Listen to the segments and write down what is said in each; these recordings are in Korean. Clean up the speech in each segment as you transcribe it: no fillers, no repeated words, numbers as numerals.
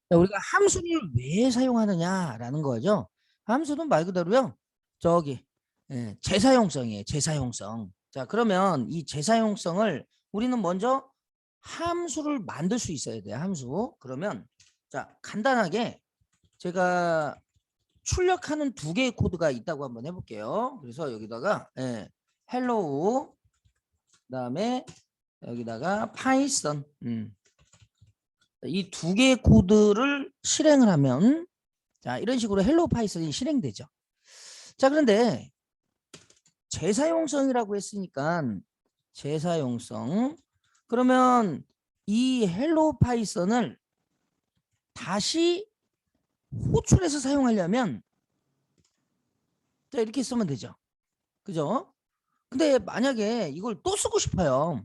자, 우리가 함수를 왜 사용하느냐라는 거죠. 함수는 말 그대로요. 저기 재사용성이에요. 재사용성. 자, 그러면 이 재사용성을 우리는 먼저 함수를 만들 수 있어야 돼요. 함수. 그러면 자, 간단하게 제가 출력하는 두 개의 코드가 있다고 한번 해볼게요. 그래서 여기다가 hello 그다음에 여기다가 파이썬 이 두 개의 코드를 실행을 하면 자 이런 식으로 헬로 파이썬이 실행되죠. 자 그런데 재사용성이라고 했으니까 재사용성 그러면 이 헬로 파이썬을 다시 호출해서 사용하려면 자 이렇게 쓰면 되죠. 그죠? 근데 만약에 이걸 또 쓰고 싶어요.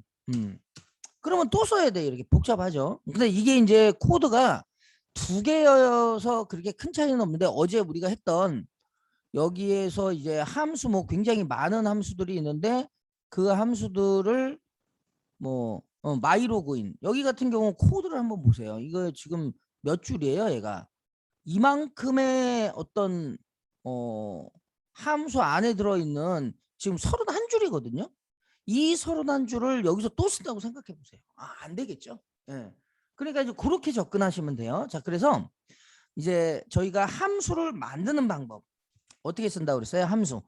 그러면 또 써야 돼. 이렇게 복잡하죠. 근데 이게 이제 코드가 두 개여서 그렇게 큰 차이는 없는데 어제 우리가 했던 여기에서 이제 함수 뭐 굉장히 많은 함수들이 있는데 그 함수들을 뭐 마이로그인 여기 같은 경우 코드를 한번 보세요. 이거 지금 몇 줄이에요, 얘가. 이만큼의 어떤 함수 안에 들어있는 지금 31줄이거든요. 이 31줄을 여기서 또 쓴다고 생각해 보세요. 안 되겠죠. 예. 그러니까 이제 그렇게 접근하시면 돼요. 자, 그래서 이제 저희가 함수를 만드는 방법 어떻게 쓴다고 그랬어요? 함수.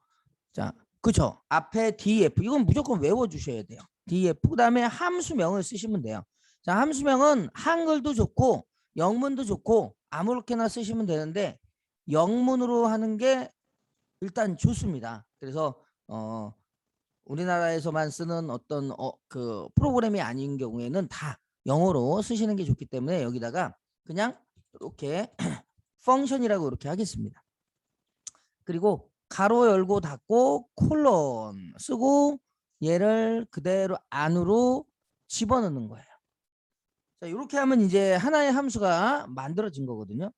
자, 그쵸. 앞에 df 이건 무조건 외워주셔야 돼요. df 그다음에 함수명을 쓰시면 돼요. 자, 함수명은 한글도 좋고 영문도 좋고 아무렇게나 쓰시면 되는데 영문으로 하는 게 일단 좋습니다. 그래서 우리나라에서만 쓰는 어떤 그 프로그램이 아닌 경우에는 다 영어로 쓰시는 게 좋기 때문에 여기다가 그냥 이렇게 펑션이라고 이렇게 하겠습니다. 그리고 가로 열고 닫고 콜론 쓰고 얘를 그대로 안으로 집어넣는 거예요. 자, 이렇게 하면 이제 하나의 함수가 만들어진 거거든요.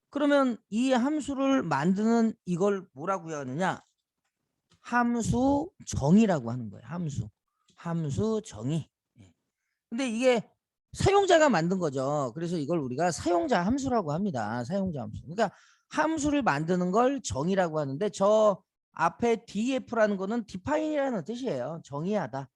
그러면 이 함수를 만드는 이걸 뭐라고 하느냐? 함수 정의라고 하는 거예요. 함수 정의. 근데 이게 사용자가 만든 거죠. 그래서 이걸 우리가 사용자 함수라고 합니다. 사용자 함수. 그러니까 함수를 만드는 걸 정의라고 하는데 저 앞에 def라는 거는 define이라는 뜻이에요. 정의하다.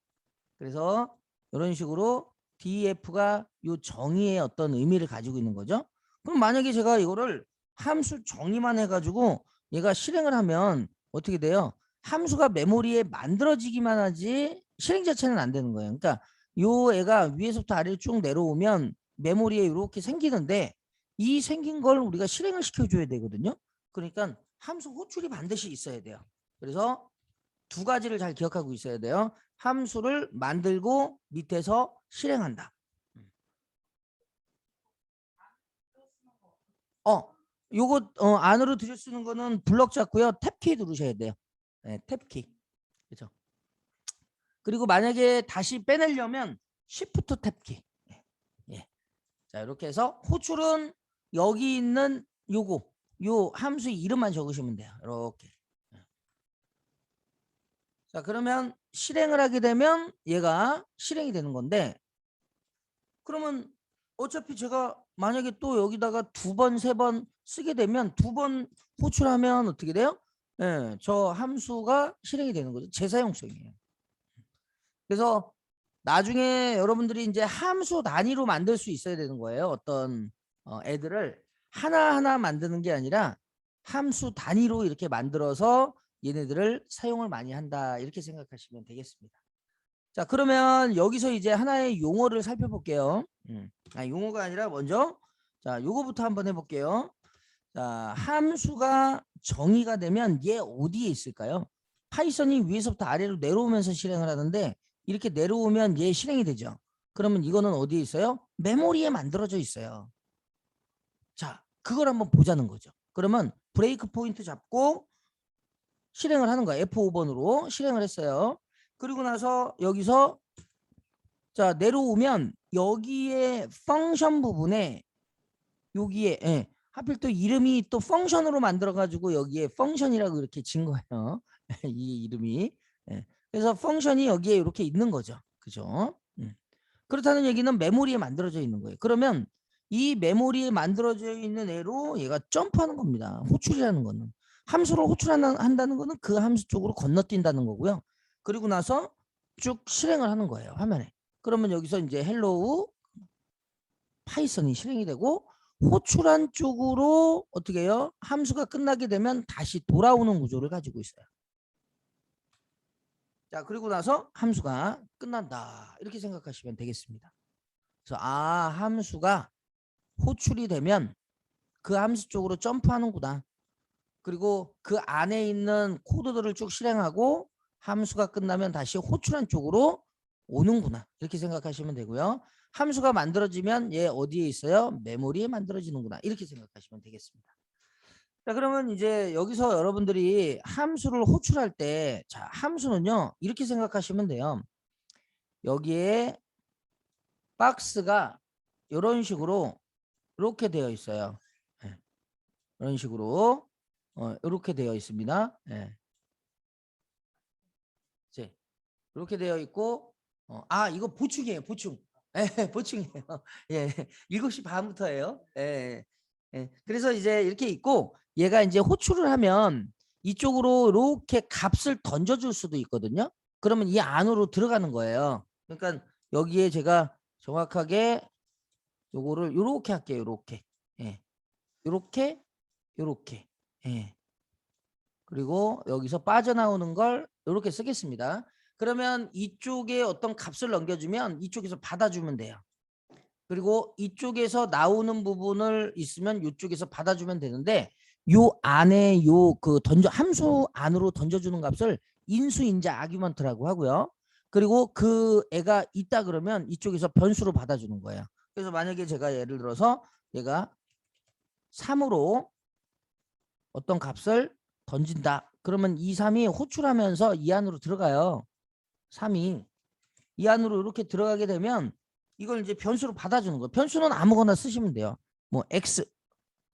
그래서 이런 식으로 def가 이 정의의 어떤 의미를 가지고 있는 거죠. 그럼 만약에 제가 이거를 함수 정의만 해가지고 얘가 실행을 하면 어떻게 돼요? 함수가 메모리에 만들어지기만 하지 실행 자체는 안 되는 거예요. 그러니까 요 애가 위에서부터 아래로 쭉 내려오면 메모리에 이렇게 생기는데 이 생긴 걸 우리가 실행을 시켜줘야 되거든요. 그러니까 함수 호출이 반드시 있어야 돼요. 그래서 두 가지를 잘 기억하고 있어야 돼요. 함수를 만들고 밑에서 실행한다. 요거 안으로 들여 쓰는 거는 블럭 잡고요. 탭키 누르셔야 돼요. 네, 탭키. 그렇죠. 그리고 만약에 다시 빼내려면 Shift 탭키. 예. 자, 이렇게 해서 호출은 여기 있는 요 함수 이름만 적으시면 돼요. 이렇게. 자, 그러면 실행을 하게 되면 얘가 실행이 되는 건데 그러면 어차피 제가 만약에 또 여기다가 두 번, 세 번 쓰게 되면 두 번 호출하면 어떻게 돼요? 예, 저 함수가 실행이 되는 거죠. 재사용성이에요. 그래서 나중에 여러분들이 이제 함수 단위로 만들 수 있어야 되는 거예요. 어떤 애들을 하나하나 만드는 게 아니라 함수 단위로 이렇게 만들어서 얘네들을 사용을 많이 한다. 이렇게 생각하시면 되겠습니다. 자, 그러면 여기서 이제 하나의 용어를 살펴볼게요. 용어가 아니라 먼저 자, 요거부터 한번 해볼게요. 자, 함수가 정의가 되면 얘 어디에 있을까요? 파이썬이 위에서부터 아래로 내려오면서 실행을 하는데 이렇게 내려오면 얘 실행이 되죠. 그러면 이거는 어디에 있어요? 메모리에 만들어져 있어요. 자, 그걸 한번 보자는 거죠. 그러면 브레이크 포인트 잡고 실행을 하는 거야. F5번으로 실행을 했어요. 그리고 나서 여기서 자 내려오면 여기에 펑션 부분에 여기에 하필 또 이름이 또 펑션으로 만들어 가지고 여기에 펑션이라고 이렇게 진 거예요. 이 이름이. 그래서 펑션이 여기에 이렇게 있는 거죠. 그죠? 그렇다는 얘기는 메모리에 만들어져 있는 거예요. 그러면 이 메모리에 만들어져 있는 애로 얘가 점프하는 겁니다. 호출이라는 거는. 함수를 호출한다는 거는 그 함수 쪽으로 건너뛴다는 거고요. 그리고 나서 쭉 실행을 하는 거예요. 화면에. 그러면 여기서 이제 헬로우 파이썬이 실행이 되고 호출한 쪽으로 어떻게 해요? 함수가 끝나게 되면 다시 돌아오는 구조를 가지고 있어요. 자, 그리고 나서 함수가 끝난다. 이렇게 생각하시면 되겠습니다. 그래서 함수가 호출이 되면 그 함수 쪽으로 점프하는구나. 그리고 그 안에 있는 코드들을 쭉 실행하고 함수가 끝나면 다시 호출한 쪽으로 오는구나. 이렇게 생각하시면 되고요. 함수가 만들어지면 얘 어디에 있어요? 메모리에 만들어지는구나. 이렇게 생각하시면 되겠습니다. 자, 그러면 이제 여기서 여러분들이 함수를 호출할 때, 자, 함수는요, 이렇게 생각하시면 돼요. 여기에 박스가 이런 식으로 이렇게 되어 있어요. 네. 이런 식으로 이렇게 되어 있습니다. 네. 이렇게 되어 있고 이거 보충이에요. 보충. 예, 보충이에요. 예, 7시 반부터예요. 예, 예. 그래서 이제 이렇게 있고 얘가 이제 호출을 하면 이쪽으로 이렇게 값을 던져줄 수도 있거든요. 그러면 이 안으로 들어가는 거예요. 그러니까 여기에 제가 정확하게 요거를 요렇게 할게요. 요렇게. 예. 요렇게 요렇게. 예. 그리고 여기서 빠져나오는 걸 이렇게 쓰겠습니다. 그러면 이쪽에 어떤 값을 넘겨주면 이쪽에서 받아주면 돼요. 그리고 이쪽에서 나오는 부분을 있으면 이쪽에서 받아주면 되는데 요 안에 요 그 함수 안으로 던져주는 값을 인수인자 아규먼트라고 하고요. 그리고 그 애가 있다 그러면 이쪽에서 변수로 받아주는 거예요. 그래서 만약에 제가 예를 들어서 얘가 3으로 어떤 값을 던진다. 그러면 이 3이 호출하면서 이 안으로 들어가요. 3이 이 안으로 이렇게 들어가게 되면 이걸 이제 변수로 받아주는 거예요. 변수는 아무거나 쓰시면 돼요. 뭐 x.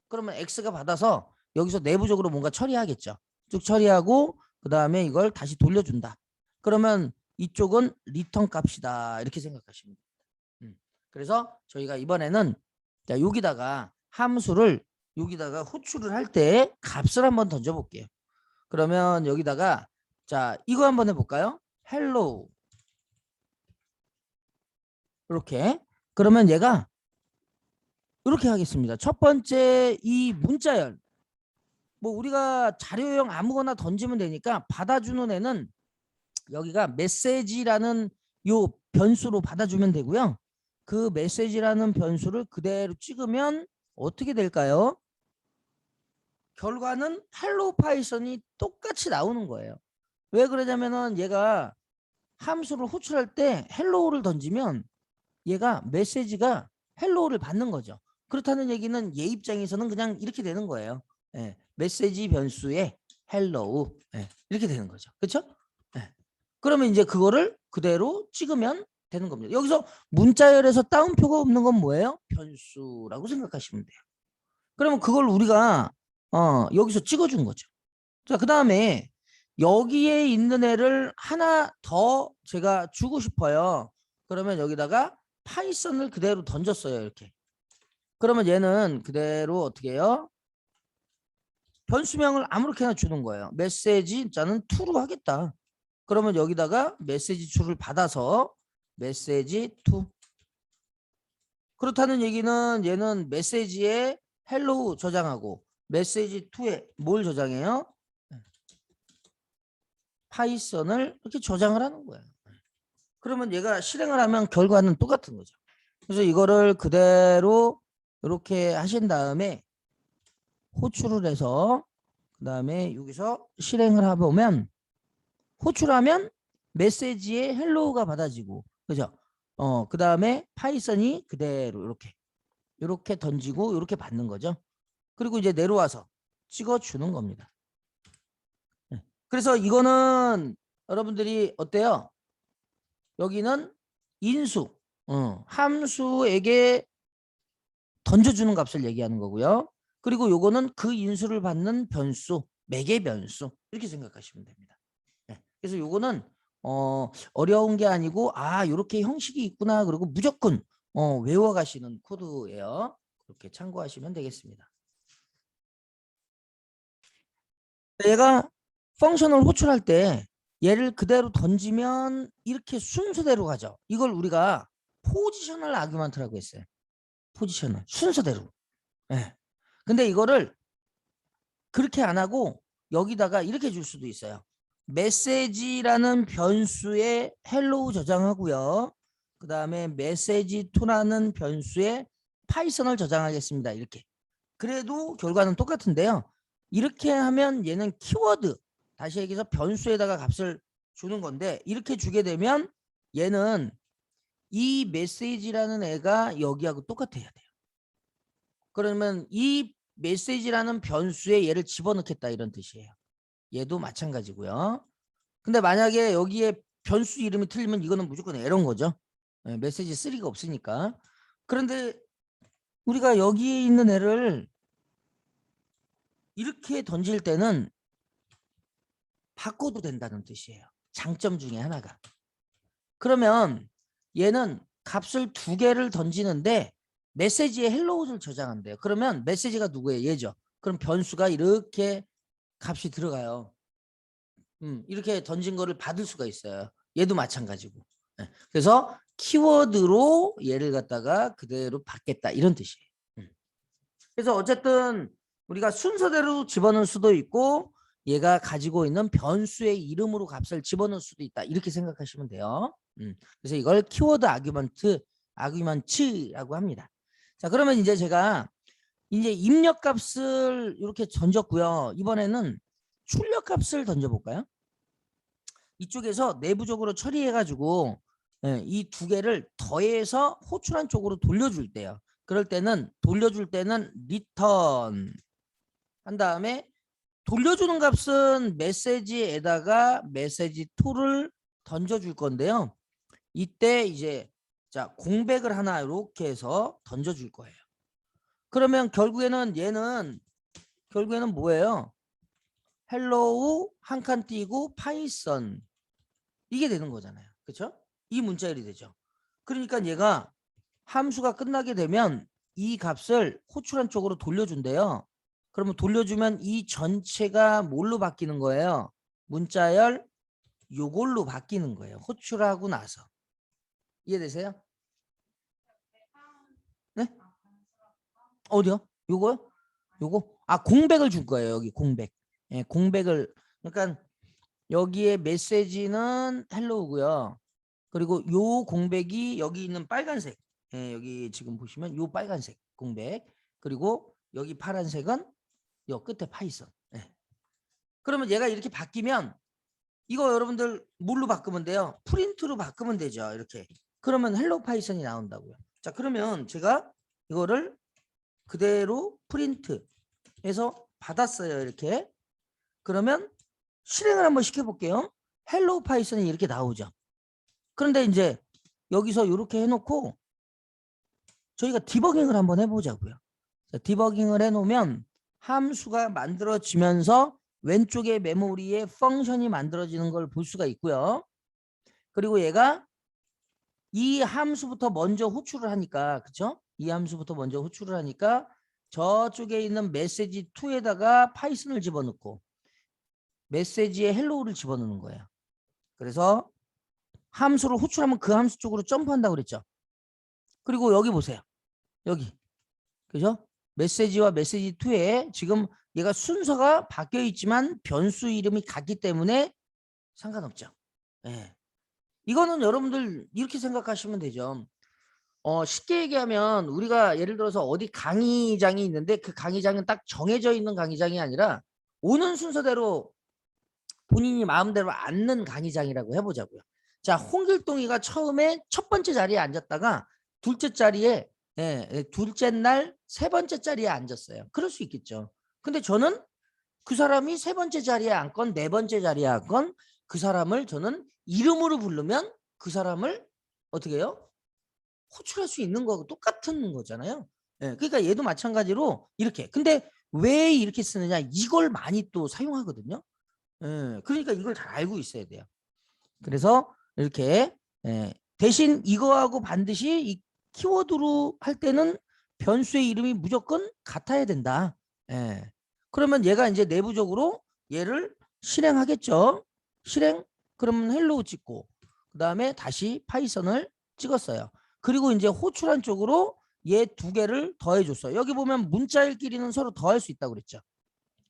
그러면 x가 받아서 여기서 내부적으로 뭔가 처리하겠죠. 쭉 처리하고 그 다음에 이걸 다시 돌려준다. 그러면 이쪽은 리턴 값이다. 이렇게 생각하시면 됩니다. 그래서 저희가 이번에는 자, 여기다가 함수를 여기다가 호출을 할 때 값을 한번 던져볼게요. 그러면 여기다가 자 이거 한번 해볼까요? hello 이렇게 그러면 얘가 이렇게 하겠습니다. 첫 번째 이 문자열 뭐 우리가 자료형 아무거나 던지면 되니까 받아주는 애는 여기가 메시지라는 요 변수로 받아주면 되고요. 그 메시지라는 변수를 그대로 찍으면 어떻게 될까요? 결과는 헬로 파이썬이 똑같이 나오는 거예요. 왜 그러냐면은 얘가 함수를 호출할 때 헬로우를 던지면 얘가 메시지가 헬로우를 받는 거죠. 그렇다는 얘기는 얘 입장에서는 그냥 이렇게 되는 거예요. 예, 메시지 변수에 헬로우 이렇게 되는 거죠. 그렇죠? 예. 그러면 이제 그거를 그대로 찍으면 되는 겁니다. 여기서 문자열에서 따옴표가 없는 건 뭐예요? 변수라고 생각하시면 돼요. 그러면 그걸 우리가 여기서 찍어준 거죠. 자, 그 다음에 여기에 있는 애를 하나 더 제가 주고 싶어요. 그러면 여기다가 파이썬을 그대로 던졌어요. 이렇게. 그러면 얘는 그대로 어떻게 해요? 변수명을 아무렇게나 주는 거예요. 메시지 자는 to로 하겠다. 그러면 여기다가 메시지 to를 받아서 메시지 to. 그렇다는 얘기는 얘는 메시지에 hello 저장하고 메시지 to에 뭘 저장해요? 파이썬을 이렇게 저장을 하는 거예요. 그러면 얘가 실행을 하면 결과는 똑같은 거죠. 그래서 이거를 그대로 이렇게 하신 다음에 호출을 해서 그 다음에 여기서 실행을 해보면 호출하면 메시지에 헬로우가 받아지고 그죠? 그 다음에 파이썬이 그대로 이렇게 던지고 이렇게 받는 거죠. 그리고 이제 내려와서 찍어주는 겁니다. 그래서 이거는 여러분들이 어때요? 여기는 인수, 함수에게 던져주는 값을 얘기하는 거고요. 그리고 요거는 그 인수를 받는 변수, 매개 변수 이렇게 생각하시면 됩니다. 네. 그래서 요거는 어려운 게 아니고 이렇게 형식이 있구나 그리고 무조건 외워가시는 코드예요. 이렇게 참고하시면 되겠습니다. 얘가 펑션을 호출할 때 얘를 그대로 던지면 이렇게 순서대로 가죠. 이걸 우리가 포지셔널 아규먼트라고 했어요. 포지셔널 순서대로. 예. 근데 이거를 그렇게 안 하고 여기다가 이렇게 줄 수도 있어요. 메시지라는 변수에 헬로우 저장하고요. 그 다음에 메시지2라는 변수에 파이썬을 저장하겠습니다. 이렇게. 그래도 결과는 똑같은데요. 이렇게 하면 얘는 키워드, 다시 얘기해서 변수에다가 값을 주는 건데 이렇게 주게 되면 얘는 이 메시지라는 애가 여기하고 똑같아야 돼요. 그러면 이 메시지라는 변수에 얘를 집어넣겠다 이런 뜻이에요. 얘도 마찬가지고요. 근데 만약에 여기에 변수 이름이 틀리면 이거는 무조건 에러인 거죠. 메시지 3가 없으니까. 그런데 우리가 여기에 있는 애를 이렇게 던질 때는 바꿔도 된다는 뜻이에요. 장점 중에 하나가. 그러면 얘는 값을 2개를 던지는데 메시지에 헬로우를 저장한대요. 그러면 메시지가 누구예요? 얘죠. 그럼 변수가 이렇게 값이 들어가요. 이렇게 던진 거를 받을 수가 있어요. 얘도 마찬가지고. 그래서 키워드로 얘를 갖다가 그대로 받겠다 이런 뜻이에요. 그래서 어쨌든 우리가 순서대로 집어넣을 수도 있고 얘가 가지고 있는 변수의 이름으로 값을 집어넣을 수도 있다 이렇게 생각하시면 돼요. 그래서 이걸 키워드 아규먼트라고 합니다. 자, 그러면 이제 제가 이제 입력 값을 이렇게 던졌고요. 이번에는 출력 값을 던져볼까요? 이쪽에서 내부적으로 처리해가지고 이 2개를 더해서 호출한 쪽으로 돌려줄 때요. 그럴 때는 돌려줄 때는 return 한 다음에 돌려주는 값은 메시지에다가 메시지2를 던져줄 건데요. 이때 이제 자 공백을 하나 이렇게 해서 던져줄 거예요. 그러면 결국에는 얘는 뭐예요? 헬로우 한 칸 띄고 파이썬 이게 되는 거잖아요. 그렇죠? 이 문자열이 되죠. 그러니까 얘가 함수가 끝나게 되면 이 값을 호출한 쪽으로 돌려준대요. 그러면 돌려주면 이 전체가 뭘로 바뀌는 거예요? 문자열 요걸로 바뀌는 거예요. 호출하고 나서. 이해되세요? 네? 어디요? 요거요? 요거? 아, 공백을 줄 거예요. 여기 공백. 예, 공백을. 그러니까 여기에 메시지는 헬로우고요. 그리고 요 공백이 여기 있는 빨간색. 예, 여기 지금 보시면 요 빨간색 공백. 그리고 여기 파란색은 요 끝에 파이썬. 예. 그러면 얘가 이렇게 바뀌면 이거 여러분들 뭘로 바꾸면 돼요? 프린트로 바꾸면 되죠. 이렇게. 그러면 헬로 파이썬이 나온다고요. 자, 그러면 제가 이거를 그대로 프린트해서 받았어요. 이렇게. 그러면 실행을 한번 시켜볼게요. 헬로 파이썬이 이렇게 나오죠. 그런데 이제 여기서 이렇게 해놓고 저희가 디버깅을 한번 해보자고요. 자, 디버깅을 해놓으면 함수가 만들어지면서 왼쪽에 메모리에 펑션이 만들어지는 걸 볼 수가 있고요. 그리고 얘가 이 함수부터 먼저 호출을 하니까, 그쵸? 이 함수부터 먼저 호출을 하니까 저쪽에 있는 메시지2에다가 파이썬을 집어넣고 메시지에 헬로우를 집어넣는 거예요. 그래서 함수를 호출하면 그 함수 쪽으로 점프한다고 그랬죠. 그리고 여기 보세요. 여기. 그죠? 메시지와 메시지2에 지금 얘가 순서가 바뀌어 있지만 변수 이름이 같기 때문에 상관없죠. 예. 이거는 여러분들 이렇게 생각하시면 되죠. 쉽게 얘기하면 우리가 예를 들어서 어디 강의장이 있는데 그 강의장은 딱 정해져 있는 강의장이 아니라 오는 순서대로 본인이 마음대로 앉는 강의장이라고 해보자고요. 자, 홍길동이가 처음에 첫 번째 자리에 앉았다가 둘째 자리에 둘째 날 세 번째 자리에 앉았어요. 그럴 수 있겠죠. 근데 저는 그 사람이 세 번째 자리에 앉건 네 번째 자리에 앉건 그 사람을 저는 이름으로 부르면 그 사람을 어떻게 해요? 호출할 수 있는 거하고 똑같은 거잖아요. 그러니까 얘도 마찬가지로 이렇게. 근데 왜 이렇게 쓰느냐? 이걸 많이 또 사용하거든요. 그러니까 이걸 잘 알고 있어야 돼요. 그래서 이렇게 대신 이거하고 반드시 이 키워드로 할 때는 변수의 이름이 무조건 같아야 된다. 예. 그러면 얘가 이제 내부적으로 얘를 실행하겠죠. 실행. 그러면 헬로우 찍고 그 다음에 다시 파이썬을 찍었어요. 그리고 이제 호출한 쪽으로 얘 두 개를 더해줬어요. 여기 보면 문자일끼리는 서로 더할 수 있다고 그랬죠.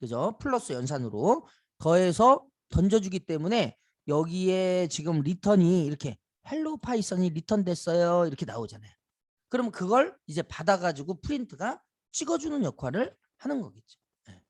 그죠? 플러스 연산으로 더해서 던져주기 때문에 여기에 지금 리턴이 이렇게 헬로 파이썬이 리턴 됐어요. 이렇게 나오잖아요. 그럼 그걸 이제 받아가지고 프린트가 찍어주는 역할을 하는 거겠죠. 네.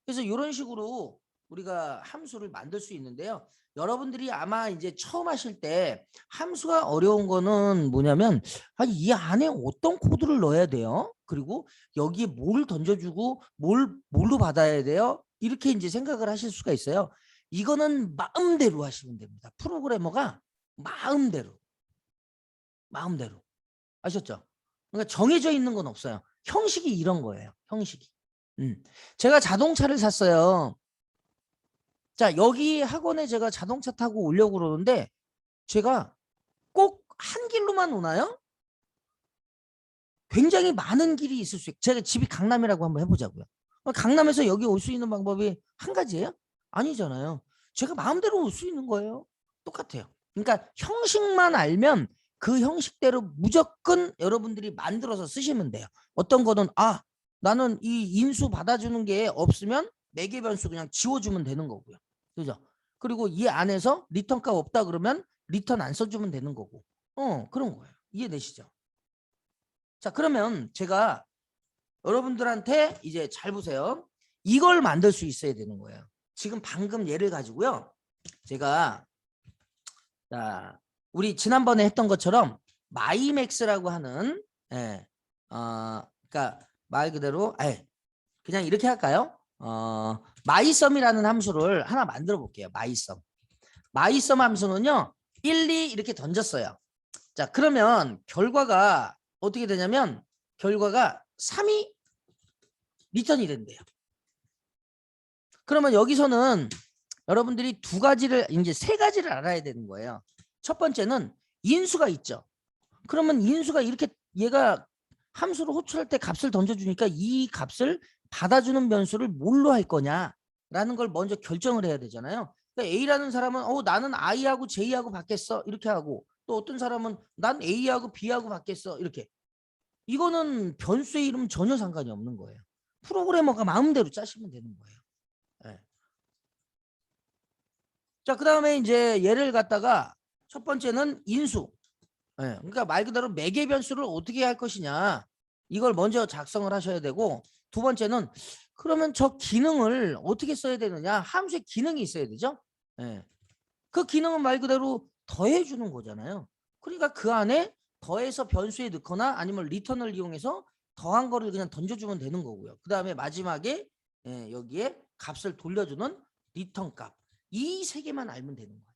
그래서 이런 식으로 우리가 함수를 만들 수 있는데요. 여러분들이 아마 이제 처음 하실 때 함수가 어려운 거는 뭐냐면 이 안에 어떤 코드를 넣어야 돼요? 그리고 여기에 뭘 던져주고 뭘로 받아야 돼요? 이렇게 이제 생각을 하실 수가 있어요. 이거는 마음대로 하시면 됩니다. 프로그래머가 마음대로 아셨죠? 그러니까 정해져 있는 건 없어요. 형식이 이런 거예요. 형식이. 제가 자동차를 샀어요. 자, 여기 학원에 제가 자동차 타고 오려고 그러는데 제가 꼭 한 길로만 오나요? 굉장히 많은 길이 있을 수 있어요. 제가 집이 강남이라고 한번 해보자고요. 강남에서 여기 올 수 있는 방법이 한 가지예요? 아니잖아요. 제가 마음대로 올 수 있는 거예요. 똑같아요. 그러니까 형식만 알면 그 형식대로 무조건 여러분들이 만들어서 쓰시면 돼요. 어떤 거는 나는 이 인수 받아주는 게 없으면 매개 변수 그냥 지워주면 되는 거고요. 그죠? 그리고 이 안에서 리턴 값 없다 그러면 리턴 안 써주면 되는 거고. 그런 거예요. 이해되시죠? 자, 그러면 제가 여러분들한테 이제 잘 보세요. 이걸 만들 수 있어야 되는 거예요. 지금 방금 예를 가지고요. 제가 자, 우리 지난번에 했던 것처럼 마이맥스라고 하는 그러니까 말 그대로 그냥 이렇게 할까요? 마이썸이라는 함수를 하나 만들어 볼게요. 마이썸 함수는요. 1, 2 이렇게 던졌어요. 자, 그러면 결과가 어떻게 되냐면 결과가 3이 리턴이 된대요. 그러면 여기서는 여러분들이 이제 세 가지를 알아야 되는 거예요. 첫 번째는 인수가 있죠. 그러면 인수가 이렇게 얘가 함수를 호출할 때 값을 던져주니까 이 값을 받아주는 변수를 뭘로 할 거냐라는 걸 먼저 결정을 해야 되잖아요. 그러니까 A라는 사람은 나는 I하고 J하고 받겠어 이렇게 하고 또 어떤 사람은 난 A하고 B하고 받겠어 이렇게. 이거는 변수의 이름 전혀 상관이 없는 거예요. 프로그래머가 마음대로 짜시면 되는 거예요. 네. 자, 그 다음에 이제 얘를 갖다가 첫 번째는 인수. 네. 그러니까 말 그대로 매개 변수를 어떻게 할 것이냐. 이걸 먼저 작성을 하셔야 되고 두 번째는 그러면 저 기능을 어떻게 써야 되느냐. 함수의 기능이 있어야 되죠. 네. 그 기능은 말 그대로 더해주는 거잖아요. 그러니까 그 안에 더해서 변수에 넣거나 아니면 리턴을 이용해서 더한 거를 그냥 던져주면 되는 거고요. 그 다음에 마지막에 여기에 값을 돌려주는 리턴 값. 이 세 개만 알면 되는 거예요.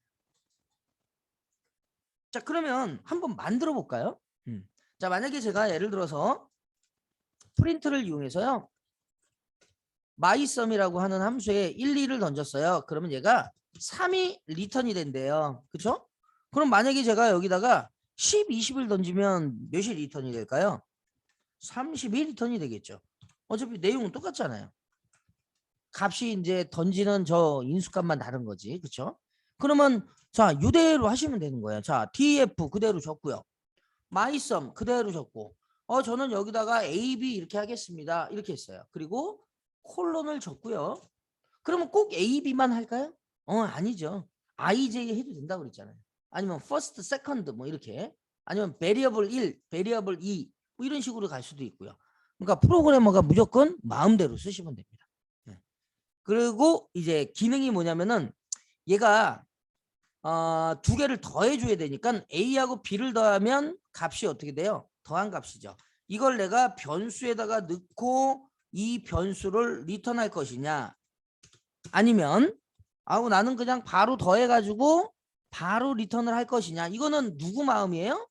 자, 그러면 한번 만들어 볼까요? 자, 만약에 제가 예를 들어서 프린트를 이용해서요. 마이썸이라고 하는 함수에 1, 2를 던졌어요. 그러면 얘가 3이 리턴이 된대요. 그렇죠? 그럼 만약에 제가 여기다가 10, 20을 던지면 몇이 리턴이 될까요? 32 리턴이 되겠죠. 어차피 내용은 똑같잖아요. 값이 이제 던지는 저 인수값만 다른 거지. 그렇죠? 그러면 자, 이대로 하시면 되는 거예요. 자, df 그대로 적고요. 마이썸 그대로 적고 저는 여기다가 ab 이렇게 하겠습니다. 이렇게 했어요. 그리고 콜론을 적고요. 그러면 꼭 ab만 할까요? 아니죠. ij 해도 된다고 그랬잖아요. 아니면 first, second 뭐 이렇게 아니면 variable 1, variable 2 뭐 이런 식으로 갈 수도 있고요. 그러니까 프로그래머가 무조건 마음대로 쓰시면 됩니다. 그리고 이제 기능이 뭐냐면은 얘가 두 개를 더해줘야 되니까 A하고 B를 더하면 값이 어떻게 돼요? 더한 값이죠. 이걸 내가 변수에다가 넣고 이 변수를 리턴할 것이냐 아니면 나는 그냥 바로 더해가지고 바로 리턴을 할 것이냐 이거는 누구 마음이에요?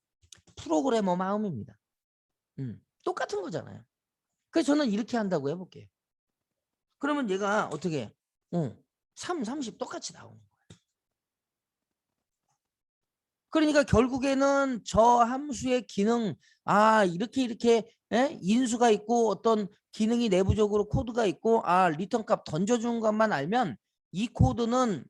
프로그래머 마음입니다. 똑같은 거잖아요. 그래서 저는 이렇게 한다고 해볼게요. 그러면 얘가 어떻게 3, 30 똑같이 나오는 거예요. 그러니까 결국에는 저 함수의 기능, 이렇게 인수가 있고 어떤 기능이 내부적으로 코드가 있고 리턴 값 던져주는 것만 알면 이 코드는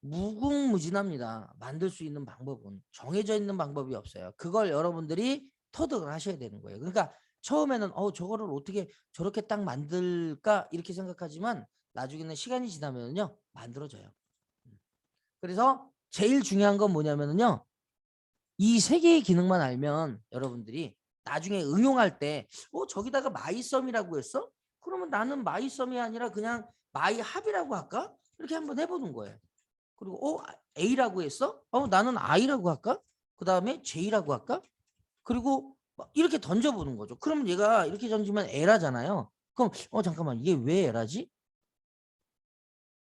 무궁무진합니다. 만들 수 있는 방법은 정해져 있는 방법이 없어요. 그걸 여러분들이 터득을 하셔야 되는 거예요. 그러니까 처음에는 저거를 어떻게 저렇게 딱 만들까 이렇게 생각하지만 나중에는 시간이 지나면요 만들어져요. 그래서 제일 중요한 건 뭐냐면요 이 세 개의 기능만 알면 여러분들이 나중에 응용할 때 저기다가 마이썸이라고 했어? 그러면 나는 마이썸이 아니라 그냥 마이합이라고 할까? 이렇게 한번 해보는 거예요. 그리고 A라고 했어? 나는 I라고 할까? 그 다음에 J라고 할까? 그리고 이렇게 던져보는 거죠. 그러면 얘가 이렇게 던지면 에라잖아요. 그럼 잠깐만 이게 왜 에라지?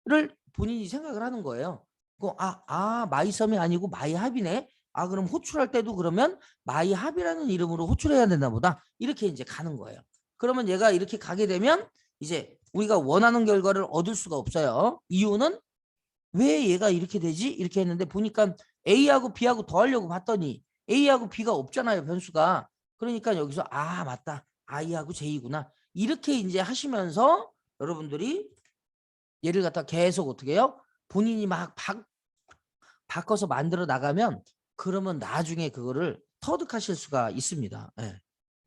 를 본인이 생각을 하는 거예요. 마이썸이 아니고 마이합이네. 그럼 호출할 때도 그러면 마이합이라는 이름으로 호출해야 되나 보다. 이렇게 이제 가는 거예요. 그러면 얘가 이렇게 가게 되면 이제 우리가 원하는 결과를 얻을 수가 없어요. 이유는 왜 얘가 이렇게 되지? 이렇게 했는데 보니까 A하고 B하고 더하려고 봤더니 A하고 B가 없잖아요. 변수가. 그러니까 여기서 맞다. I하고 J구나. 이렇게 이제 하시면서 여러분들이 얘를 갖다 계속 어떻게 해요? 본인이 막 바꿔서 만들어 나가면 그러면 나중에 그거를 터득하실 수가 있습니다. 예.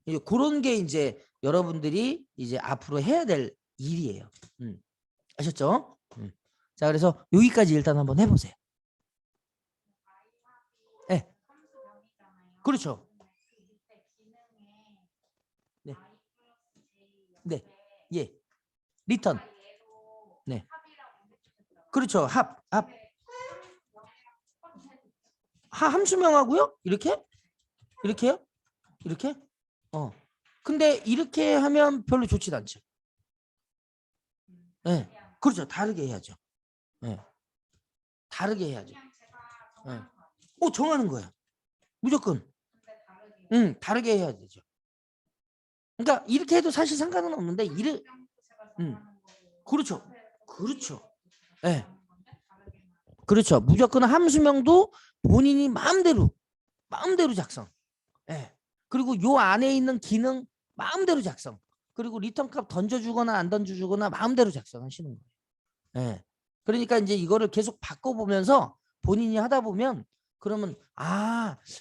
이제 그런 게 이제 여러분들이 이제 앞으로 해야 될 일이에요. 아셨죠? 자, 그래서 여기까지 일단 한번 해보세요. 네. 그렇죠. 네. 네. 예. 리턴. 네. 그렇죠. 합. 함수명하고요? 이렇게? 이렇게요? 이렇게? 근데 이렇게 하면 별로 좋지 않죠. 네. 그렇죠. 다르게 해야죠. 네. 다르게 해야죠. 네. 정하는 거야. 무조건. 다르게 해야 되죠. 그러니까 이렇게 해도 사실 상관은 없는데 그렇죠. 그렇죠. 네. 그렇죠. 무조건 함수명도 본인이 마음대로 작성. 예. 그리고 요 안에 있는 기능 마음대로 작성. 그리고 리턴 값 던져주거나 안 던져주거나 마음대로 작성하시는 거예요. 예. 그러니까 이제 이거를 계속 바꿔보면서 본인이 하다 보면 그러면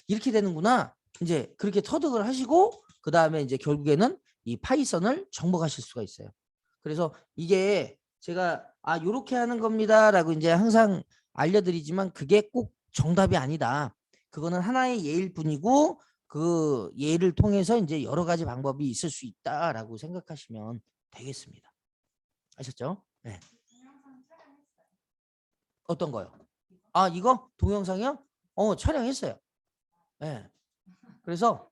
이렇게 되는구나. 이제 그렇게 터득을 하시고 그 다음에 이제 결국에는 이 파이썬을 정복하실 수가 있어요. 그래서 이게 제가 요렇게 하는 겁니다라고 이제 항상 알려드리지만 그게 꼭 정답이 아니다. 그거는 하나의 예일 뿐이고 그 예를 통해서 이제 여러 가지 방법이 있을 수 있다라고 생각하시면 되겠습니다. 아셨죠? 네. 어떤 거요? 이거 동영상이요? 촬영했어요. 네. 그래서